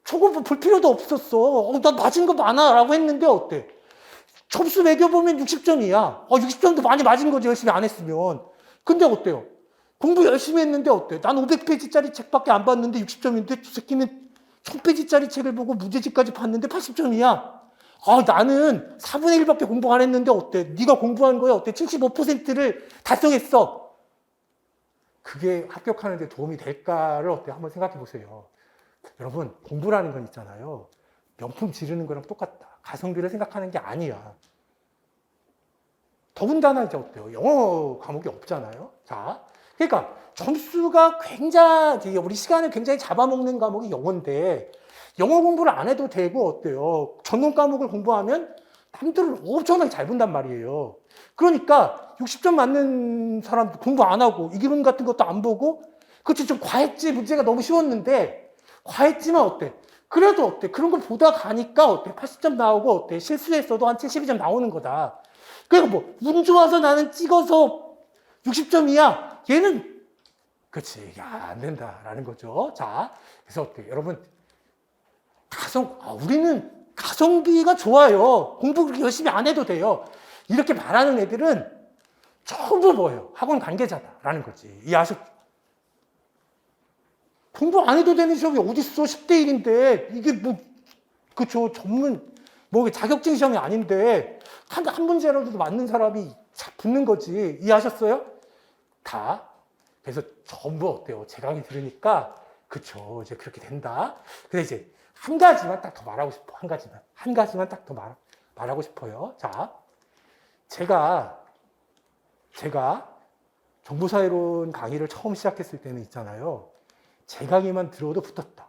저거 볼 필요도 없었어. 나 맞은 거 많아. 라고 했는데 어때? 점수 매겨보면 60점이야. 60점도 많이 맞은 거지. 열심히 안 했으면. 근데 어때요? 공부 열심히 했는데 어때? 난 500페이지짜리 책밖에 안 봤는데 60점인데 두 새끼는 1000페이지짜리 책을 보고 문제집까지 봤는데 80점이야. 아, 나는 4분의 1밖에 공부 안 했는데 어때? 네가 공부한 거에 어때? 75%를 달성했어. 그게 합격하는 데 도움이 될까를 어때? 한번 생각해 보세요. 여러분, 공부라는 건 있잖아요. 명품 지르는 거랑 똑같다. 가성비를 생각하는 게 아니야. 더군다나 이제 어때요? 영어 과목이 없잖아요. 자, 그러니까 점수가 굉장히, 우리 시간을 굉장히 잡아먹는 과목이 영어인데, 영어 공부를 안 해도 되고 어때요? 전공 과목을 공부하면 남들을 엄청나게 잘 본단 말이에요. 그러니까 60점 맞는 사람도 공부 안 하고 이기문 같은 것도 안 보고, 그치, 좀 과했지, 문제가 너무 쉬웠는데, 과했지만 어때? 그래도 어때? 그런 걸 보다 가니까 어때? 80점 나오고 어때? 실수했어도 한 72점 나오는 거다. 그러니까 뭐, 운 좋아서 나는 찍어서 60점이야. 얘는, 그치, 야, 안 된다라는 거죠. 자, 그래서 어때? 여러분, 우리는 가성비가 좋아요. 공부 그렇게 열심히 안 해도 돼요. 이렇게 말하는 애들은 전부 뭐예요? 학원 관계자다라는 거지. 이해하셨죠? 공부 안 해도 되는 시험이 어딨어? 10대 1인데. 이게 뭐, 그쵸. 뭐 자격증 시험이 아닌데, 한 문제라도 맞는 사람이 붙는 거지. 이해하셨어요? 다. 그래서 전부 어때요? 제 강의 들으니까, 그쵸. 이제 그렇게 된다. 근데 이제 한 가지만 딱 더 말하고 싶어. 한 가지만 딱 더 말하고 싶어요. 자, 제가 정보사회론 강의를 처음 시작했을 때는 있잖아요. 제 강의만 들어도 붙었다.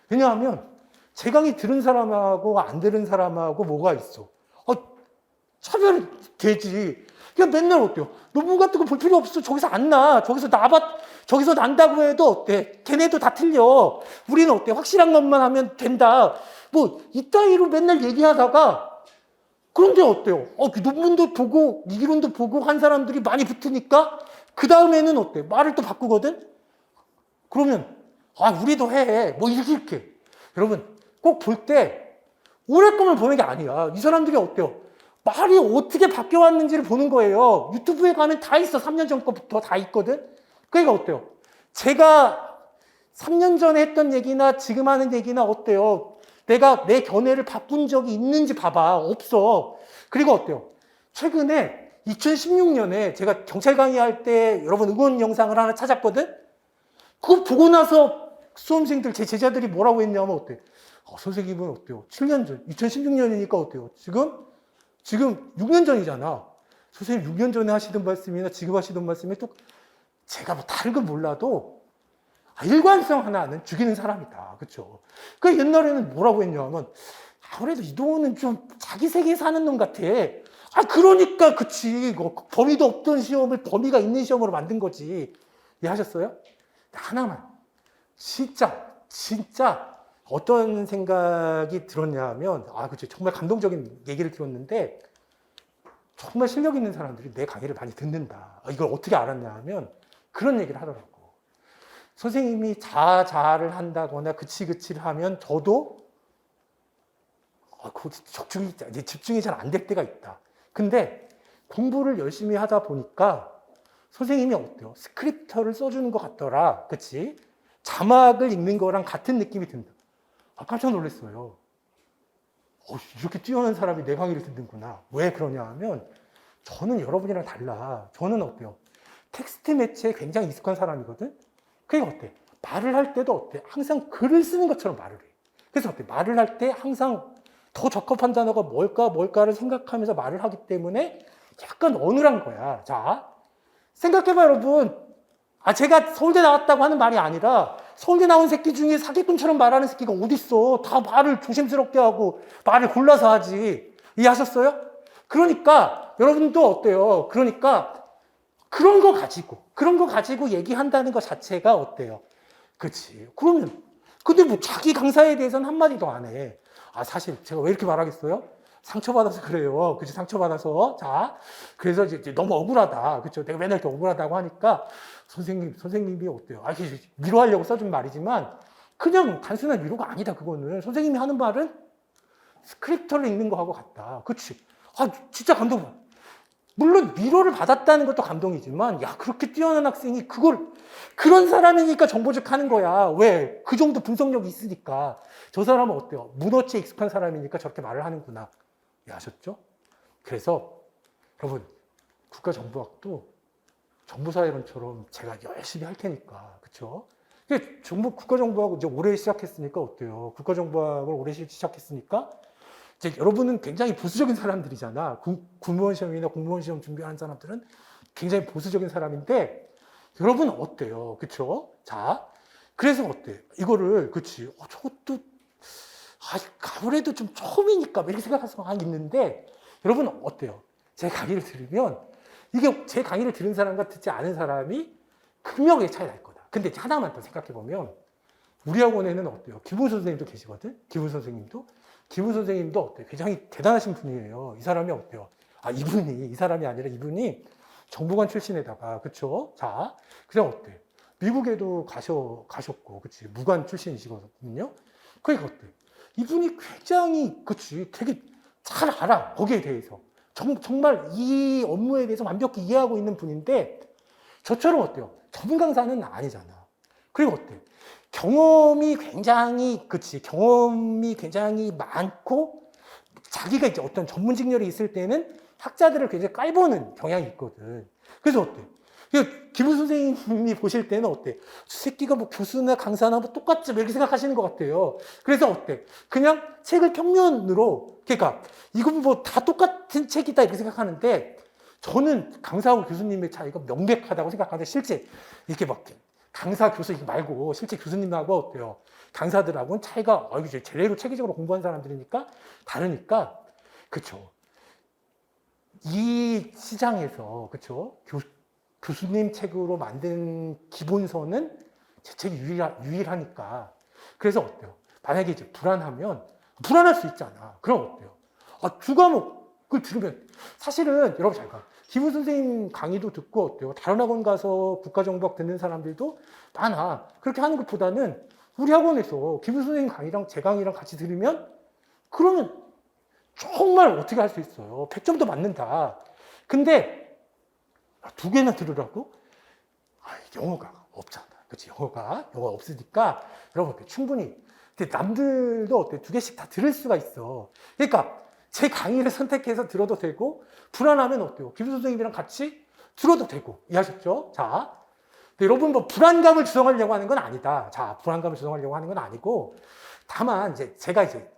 왜냐하면 제 강의 들은 사람하고 안 들은 사람하고 뭐가 있어? 차별이 되지. 그냥 맨날 어때요? 논문 같은 거 볼 필요 없어. 저기서 안 나. 저기서 난다고 해도 어때? 걔네도 다 틀려. 우리는 어때? 확실한 것만 하면 된다. 뭐 이따위로 맨날 얘기하다가, 그런데 어때요? 그 논문도 보고 이론도 보고 한 사람들이 많이 붙으니까 그 다음에는 어때? 말을 또 바꾸거든? 그러면 우리도 해. 뭐 이렇게. 여러분, 꼭 볼 때 올해 것만 보는 게 아니야. 이 사람들이 어때요? 말이 어떻게 바뀌어왔는지를 보는 거예요. 유튜브에 가면 다 있어. 3년 전 거부터 다 있거든? 그러니까 어때요? 제가 3년 전에 했던 얘기나 지금 하는 얘기나 어때요? 내가 내 견해를 바꾼 적이 있는지 봐봐. 없어. 그리고 어때요? 최근에 2016년에 제가 경찰 강의할 때 여러분 응원 영상을 하나 찾았거든? 그거 보고 나서 수험생들, 제 제자들이 뭐라고 했냐면 어때? 선생님은 어때요? 7년 전, 2016년이니까 어때요? 지금 6년 전이잖아. 선생님 6년 전에 하시던 말씀이나 지금 하시던 말씀이 또 제가 뭐 다른 건 몰라도 일관성 하나는 죽이는 사람이다. 그쵸? 그 옛날에는 뭐라고 했냐면 아무래도 이동호는 좀 자기 세계에 사는 놈 같아. 그러니까 그치. 범위도 없던 시험을 범위가 있는 시험으로 만든 거지. 이해하셨어요? 하나만. 진짜 어떤 생각이 들었냐면, 그치. 정말 감동적인 얘기를 들었는데, 정말 실력 있는 사람들이 내 강의를 많이 듣는다. 이걸 어떻게 알았냐 하면, 그런 얘기를 하더라고. 선생님이 자아를 한다거나 그치를 하면 저도 집중이 잘 안 될 때가 있다. 근데 공부를 열심히 하다 보니까 선생님이 어때요? 스크립터를 써주는 것 같더라. 그치? 자막을 읽는 거랑 같은 느낌이 든다. 깜짝 놀랐어요. 이렇게 뛰어난 사람이 내 강의를 듣는구나. 왜 그러냐 하면 저는 여러분이랑 달라. 저는 어때요? 텍스트 매체에 굉장히 익숙한 사람이거든? 그게 어때? 말을 할 때도 어때? 항상 글을 쓰는 것처럼 말을 해. 그래서 어때? 말을 할 때 항상 더 적합한 단어가 뭘까를 생각하면서 말을 하기 때문에 약간 어눌한 거야. 자, 생각해봐, 여러분. 제가 서울대 나왔다고 하는 말이 아니라 서울대 나온 새끼 중에 사기꾼처럼 말하는 새끼가 어딨어. 다 말을 조심스럽게 하고 말을 골라서 하지. 이해하셨어요? 그러니까 여러분도 어때요? 그러니까 그런 거 가지고 얘기한다는 것 자체가 어때요? 그치. 그러면 근데 뭐 자기 강사에 대해서는 한마디도 안 해. 사실 제가 왜 이렇게 말하겠어요? 상처받아서 그래요. 그치, 상처받아서. 자, 그래서 이제 너무 억울하다. 그쵸? 내가 맨날 이렇게 억울하다고 하니까 선생님이 어때요? 위로하려고 써준 말이지만 그냥 단순한 위로가 아니다, 그거는. 선생님이 하는 말은 스크립터를 읽는 거하고 같다. 그치? 진짜 감동받아. 물론 위로를 받았다는 것도 감동이지만, 그렇게 뛰어난 학생이 그런 사람이니까 정보직 하는 거야. 왜? 그 정도 분석력이 있으니까. 저 사람은 어때요? 문어치에 익숙한 사람이니까 저렇게 말을 하는구나. 이해하셨죠? 그래서 여러분 국가정보학도 정보사회론처럼 제가 열심히 할 테니까, 그쵸? 국가정보학을 이제 올해 시작했으니까 어때요? 국가정보학을 올해 시작했으니까 이제 여러분은 굉장히 보수적인 사람들이잖아. 군무원 시험이나 공무원 시험 준비하는 사람들은 굉장히 보수적인 사람인데 여러분은 어때요? 그쵸? 자, 그래서 어때? 이거를, 그치? 저것도, 아무래도 좀 처음이니까, 이렇게 생각할 수가 있는데, 여러분은 어때요? 제 강의를 들으면, 이게 제 강의를 들은 사람과 듣지 않은 사람이 극명하게 차이 날 거다. 근데 하나만 더 생각해보면, 우리 학원에는 어때요? 기분 선생님도 계시거든? 기분 선생님도 어때요? 굉장히 대단하신 분이에요. 이 사람이 어때요? 이 사람이 아니라 이분이 정보관 출신에다가, 그쵸? 자, 그냥 어때? 미국에도 가셨고, 그치? 무관 출신이시거든요? 그러니까 어때? 이분이 굉장히, 그치? 되게 잘 알아. 거기에 대해서. 정말 이 업무에 대해서 완벽히 이해하고 있는 분인데, 저처럼 어때요? 전문 강사는 아니잖아. 그리고 어때? 경험이 굉장히 많고, 자기가 이제 어떤 전문 직렬이 있을 때는 학자들을 굉장히 깔보는 경향이 있거든. 그래서 어때? 기부 선생님이 보실 때는 어때? 저 새끼가 뭐 교수나 강사나 뭐 똑같지? 이렇게 생각하시는 것 같아요. 그래서 어때? 그냥 책을 평면으로, 그러니까 이건 뭐 다 똑같은 책이다 이렇게 생각하는데 저는 강사하고 교수님의 차이가 명백하다고 생각하는데 실제 이렇게 막 강사 교수 말고 실제 교수님하고 어때요? 강사들하고는 차이가 제대로 체계적으로 공부한 사람들이니까 다르니까 그쵸? 이 시장에서 그쵸? 교수님 책으로 만든 기본서는 제 책이 유일하니까. 그래서 어때요? 만약에 이제 불안할 수 있잖아. 그럼 어때요? 두 과목을 들으면 사실은 여러분 잘 봐. 기부 선생님 강의도 듣고 어때요? 다른 학원 가서 국가정보학 듣는 사람들도 많아. 그렇게 하는 것보다는 우리 학원에서 기부 선생님 강의랑 제 강의랑 같이 들으면 그러면 정말 어떻게 할 수 있어요? 100점도 맞는다. 근데 두 개나 들으라고? 영어가 없잖아. 그치? 영어가 없으니까 여러분 충분히. 근데 남들도 어때? 두 개씩 다 들을 수가 있어. 그러니까 제 강의를 선택해서 들어도 되고 불안하면 어때요? 기부 선생님이랑 같이 들어도 되고. 이해하셨죠? 자, 여러분 뭐 불안감을 조성하려고 하는 건 아니다. 자, 불안감을 조성하려고 하는 건 아니고 다만 이제 제가 이제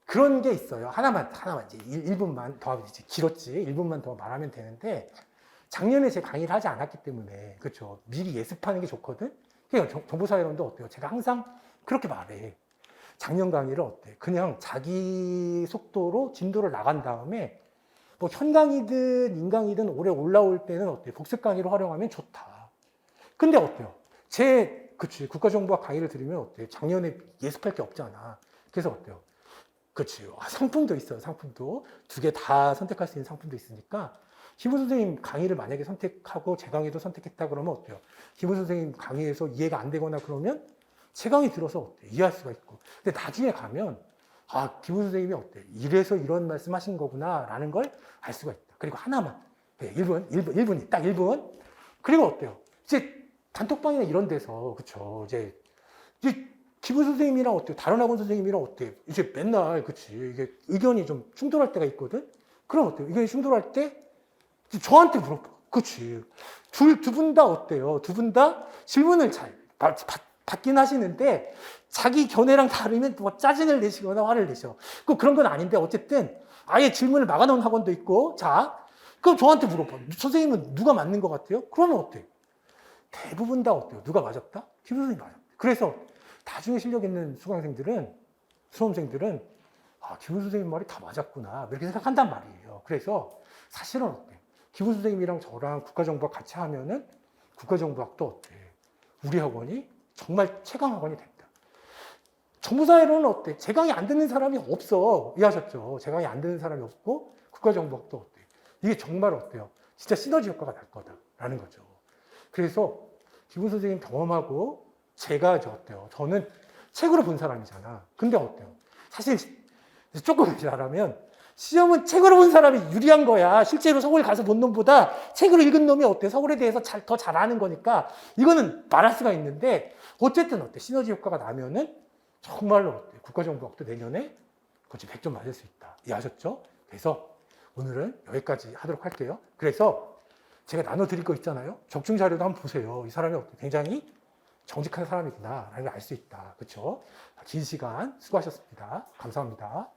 그런 게 있어요. 하나만 이제 1분만 더 하면 이제 길었지. 1분만 더 말하면 되는데 작년에 제 강의를 하지 않았기 때문에 그렇죠. 미리 예습하는 게 좋거든. 그러니까 정보사회론도 어때요? 제가 항상 그렇게 말해. 작년 강의를 어때? 그냥 자기 속도로 진도를 나간 다음에 뭐 현 강의든 인 강의든 올해 올라올 때는 어때? 복습 강의로 활용하면 좋다. 근데 어때요? 그치 국가정보학 강의를 들으면 어때? 작년에 예습할 게 없잖아. 그래서 어때요? 그치 상품도 있어요. 상품도 두 개 다 선택할 수 있는 상품도 있으니까. 기부 선생님 강의를 만약에 선택하고 제 강의도 선택했다 그러면 어때요? 기부 선생님 강의에서 이해가 안 되거나 그러면 제 강의 들어서 어때? 이해할 수가 있고. 근데 나중에 가면 기부 선생님이 어때? 이래서 이런 말씀 하신 거구나 라는 걸 알 수가 있다. 그리고 하나만 1분이 딱 1분. 그리고 어때요? 이제 단톡방이나 이런 데서 그쵸? 이제 기부 선생님이랑 어때요? 다른 학원 선생님이랑 어때요? 이제 맨날 그치 이게 의견이 좀 충돌할 때가 있거든. 그럼 어때요? 의견이 충돌할 때 저한테 물어봐. 그치. 두 분 다 어때요? 두 분 다 질문을 잘 받긴 하시는데, 자기 견해랑 다르면 뭐 짜증을 내시거나 화를 내셔. 그런 건 아닌데, 어쨌든, 아예 질문을 막아놓은 학원도 있고, 자, 그럼 저한테 물어봐. 선생님은 누가 맞는 것 같아요? 그러면 어때? 대부분 다 어때요? 누가 맞았다? 기부 선생님이 맞았다. 그래서 나중에 실력 있는 수험생들은, 기부 선생님 말이 다 맞았구나. 이렇게 생각한단 말이에요. 그래서 사실은 어때? 기부 선생님이랑 저랑 국가정보학 같이 하면은 국가정보학도 어때? 우리 학원이 정말 최강 학원이 된다. 정보사회론은 어때? 제 강의 안 듣는 사람이 없어. 이해하셨죠? 제 강의 안 듣는 사람이 없고 국가정보학도 어때? 이게 정말 어때요? 진짜 시너지 효과가 날 거다라는 거죠. 그래서 기부 선생님 경험하고 제가 어때요? 저는 책으로 본 사람이잖아. 근데 어때요? 사실 조금 잘하면 시험은 책으로 본 사람이 유리한 거야. 실제로 서울 가서 본 놈보다 책으로 읽은 놈이 어때? 서울에 대해서 더 잘 아는 거니까 이거는 말할 수가 있는데 어쨌든 어때? 시너지 효과가 나면은 정말로 어때? 국가정보학도 내년에 그렇지 100점 맞을 수 있다. 이해하셨죠? 그래서 오늘은 여기까지 하도록 할게요. 그래서 제가 나눠드릴 거 있잖아요. 적중 자료도 한번 보세요. 이 사람이 굉장히 정직한 사람이구나 라는 걸 알 수 있다. 그렇죠? 긴 시간 수고하셨습니다. 감사합니다.